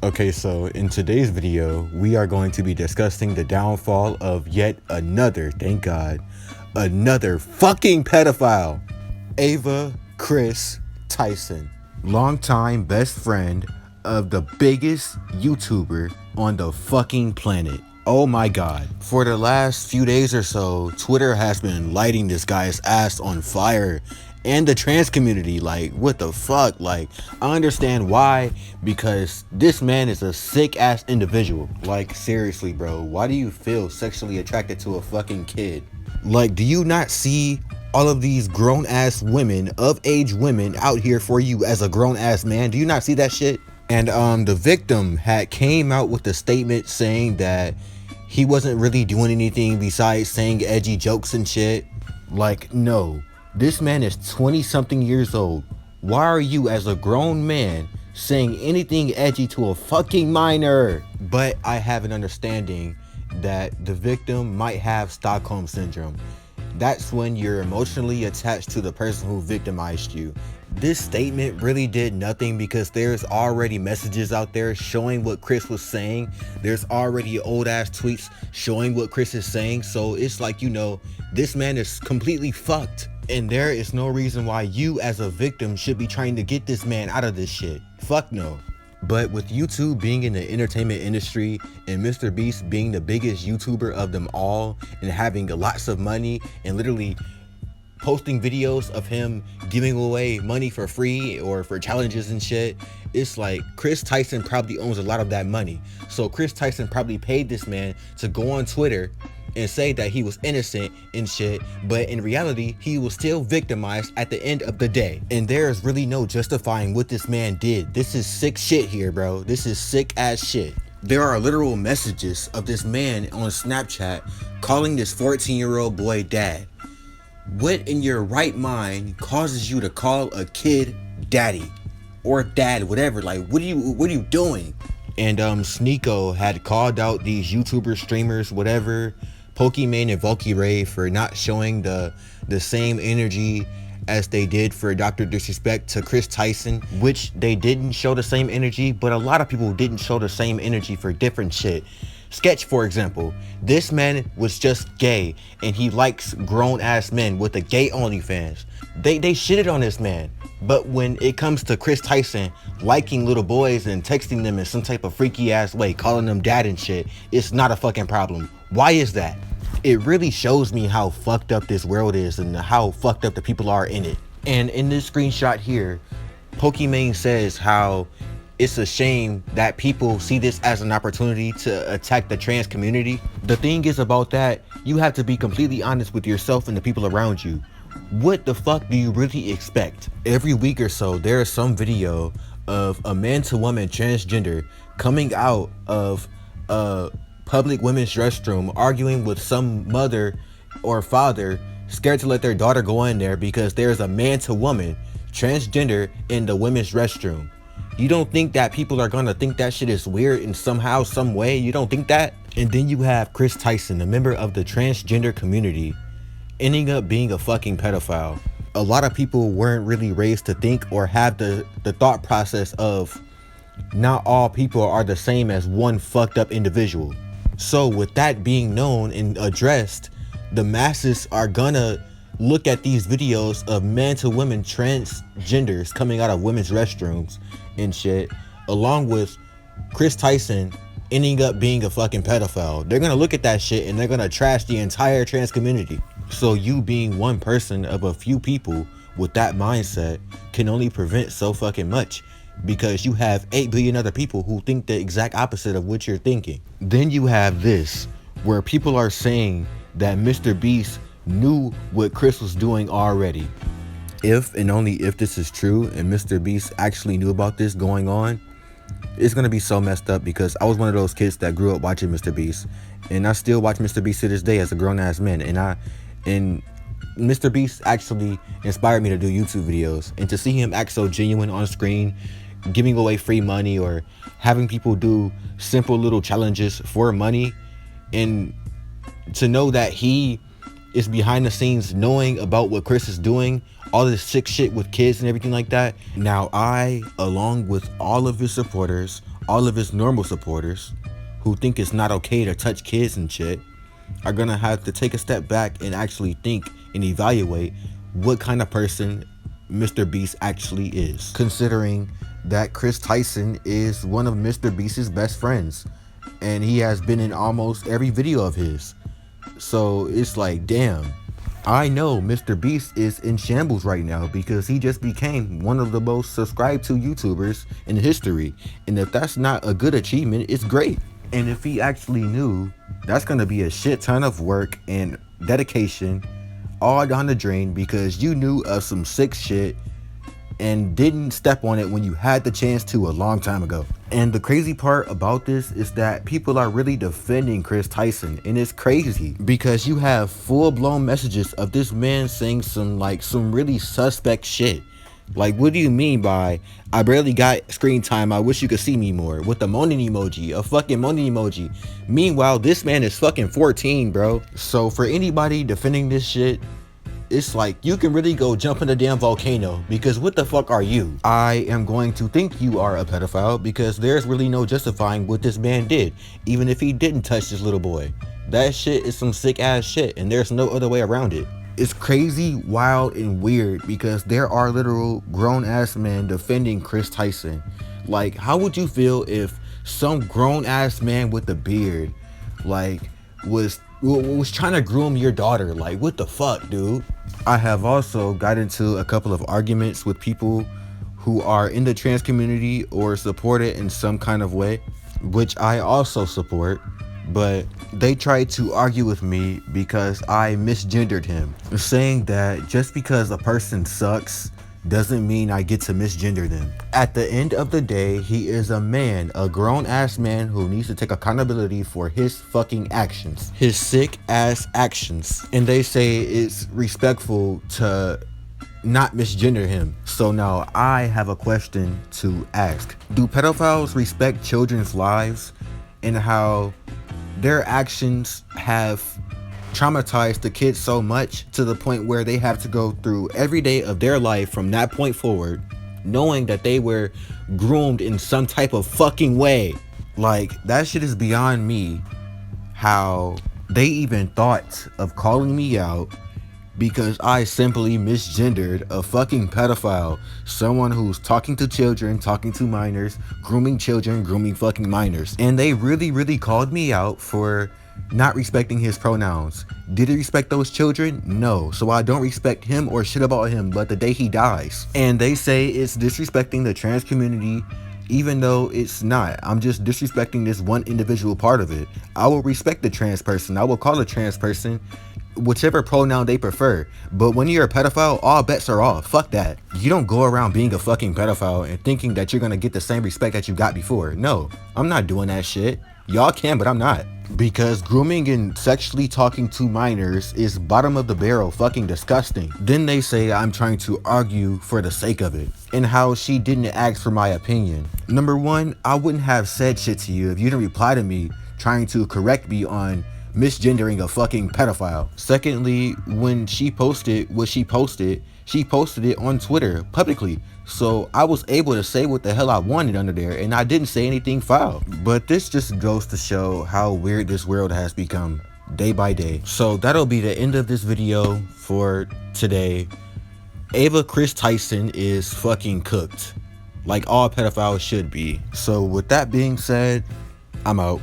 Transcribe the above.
Okay, so in today's video, we are going to be discussing the downfall of yet another, thank God, another fucking pedophile. Ava Kris Tyson, longtime best friend of the biggest YouTuber on the fucking planet. Oh my God. For the last few days or so, Twitter has been lighting this guy's ass on fire, and the trans community. Like, what the fuck? Like, I understand why, because this man is a sick ass individual. Like, seriously, bro, why do you feel sexually attracted to a fucking kid? Like, do you not see all of these grown ass women, of age women, out here for you as a grown ass man? Do you not see that shit? And the victim had came out with a statement saying that he wasn't really doing anything besides saying edgy jokes and shit. Like, no, this man is 20 something years old. Why are you, as a grown man, saying anything edgy to a fucking minor? But I have an understanding that the victim might have Stockholm syndrome. That's when you're emotionally attached to the person who victimized you. This statement really did nothing because there's already messages out there showing what Kris was saying. There's already old ass tweets showing what Kris is saying. So it's like, you know, this man is completely fucked. And there is no reason why you as a victim should be trying to get this man out of this shit. Fuck no. But with YouTube being in the entertainment industry and Mr. Beast being the biggest YouTuber of them all and having lots of money and literally posting videos of him giving away money for free or for challenges and shit, it's like Kris Tyson probably owns a lot of that money. So Kris Tyson probably paid this man to go on Twitter and say that he was innocent and shit, but in reality he was still victimized at the end of the day. And there is really no justifying what this man did. This is sick shit here, bro. This is sick ass shit. There are literal messages of this man on Snapchat calling this 14-year-old boy dad. What in your right mind causes you to call a kid daddy or dad, whatever? Like, what are you doing? And Sneeko had called out these YouTuber streamers, whatever, Pokimane and Valkyrae, for not showing the same energy as they did for Dr. Disrespect to Kris Tyson, which they didn't show the same energy, but a lot of people didn't show the same energy for different shit. Sketch, for example, this man was just gay and he likes grown ass men with a gay OnlyFans. They shitted on this man. But when it comes to Kris Tyson liking little boys and texting them in some type of freaky ass way, calling them dad and shit, it's not a fucking problem. Why is that? It really shows me how fucked up this world is and how fucked up the people are in it. And in this screenshot here, Pokimane says how it's a shame that people see this as an opportunity to attack the trans community. The thing is about that, you have to be completely honest with yourself and the people around you. What the fuck do you really expect? Every week or so, there is some video of a man to woman transgender coming out of a public women's restroom arguing with some mother or father scared to let their daughter go in there because there's a man to woman transgender in the women's restroom. You don't think that people are gonna think that shit is weird in somehow, some way? You don't think that? And then you have Kris Tyson, a member of the transgender community, ending up being a fucking pedophile. A lot of people weren't really raised to think or have the thought process of not all people are the same as one fucked up individual. So with that being known and addressed, the masses are gonna look at these videos of man to women transgenders coming out of women's restrooms and shit, along with Kris Tyson ending up being a fucking pedophile. They're gonna look at that shit and they're gonna trash the entire trans community. So you being one person of a few people with that mindset can only prevent so fucking much, because you have 8 billion other people who think the exact opposite of what you're thinking. Then you have this, where people are saying that Mr. Beast knew what Kris was doing already. If and only if this is true and Mr. Beast actually knew about this going on, it's gonna be so messed up, because I was one of those kids that grew up watching Mr. Beast, and I still watch Mr. Beast to this day as a grown-ass man, and Mr. Beast actually inspired me to do YouTube videos, and to see him act so genuine on screen, giving away free money or having people do simple little challenges for money, and to know that he is behind the scenes knowing about what Kris is doing, all this sick shit with kids and everything like that. Now I, along with all of his supporters, all of his normal supporters who think it's not okay to touch kids and shit are gonna have to take a step back and actually think and evaluate what kind of person Mr. Beast actually is, considering that Kris Tyson is one of Mr. Beast's best friends and he has been in almost every video of his. So it's like, damn, I know Mr. Beast is in shambles right now because he just became one of the most subscribed to YouTubers in history, and if that's not a good achievement, it's great. And if he actually knew, that's gonna be a shit ton of work and dedication all down the drain because you knew of some sick shit and didn't step on it when you had the chance to a long time ago. And the crazy part about this is that people are really defending Kris Tyson, and it's crazy because you have full-blown messages of this man saying some really suspect shit. Like, what do you mean by, I barely got screen time, I wish you could see me more, with the moaning emoji, a fucking moaning emoji. Meanwhile, this man is fucking 14, bro. So for anybody defending this shit, it's like, you can really go jump in the damn volcano, because what the fuck are you? I am going to think you are a pedophile because there's really no justifying what this man did, even if he didn't touch this little boy. That shit is some sick ass shit, and there's no other way around it. It's crazy, wild, and weird because there are literal grown-ass men defending Kris Tyson. Like, how would you feel if some grown-ass man with a beard, like, was trying to groom your daughter? Like, what the fuck, dude? I have also got into a couple of arguments with people who are in the trans community or support it in some kind of way, which I also support. But they tried to argue with me because I misgendered him, saying that just because a person sucks doesn't mean I get to misgender them. At the end of the day, he is a man, a grown-ass man who needs to take accountability for his fucking actions, his sick-ass actions. And they say it's respectful to not misgender him. So now I have a question to ask. Do pedophiles respect children's lives and how their actions have traumatized the kids so much to the point where they have to go through every day of their life from that point forward knowing that they were groomed in some type of fucking way? Like, that shit is beyond me, how they even thought of calling me out because I simply misgendered a fucking pedophile, someone who's talking to children, talking to minors, grooming children, grooming fucking minors. And they really called me out for not respecting his pronouns. Did he respect those children? No. So I don't respect him or shit about him but the day he dies. And they say it's disrespecting the trans community, even though it's not. I'm just disrespecting this one individual part of it. I will respect the trans person. I will call a trans person whichever pronoun they prefer. But when you're a pedophile, all bets are off. Fuck that. You don't go around being a fucking pedophile and thinking that you're gonna get the same respect that you got before. No, I'm not doing that shit. Y'all can, but I'm not. Because grooming and sexually talking to minors is bottom of the barrel fucking disgusting. Then they say I'm trying to argue for the sake of it, and how she didn't ask for my opinion. Number one, I wouldn't have said shit to you if you didn't reply to me trying to correct me on misgendering a fucking pedophile. Secondly, when she posted what she posted it on Twitter publicly. So I was able to say what the hell I wanted under there, and I didn't say anything foul. But this just goes to show how weird this world has become day by day. So that'll be the end of this video for today. Kris Tyson is fucking cooked, like all pedophiles should be. So with that being said, I'm out.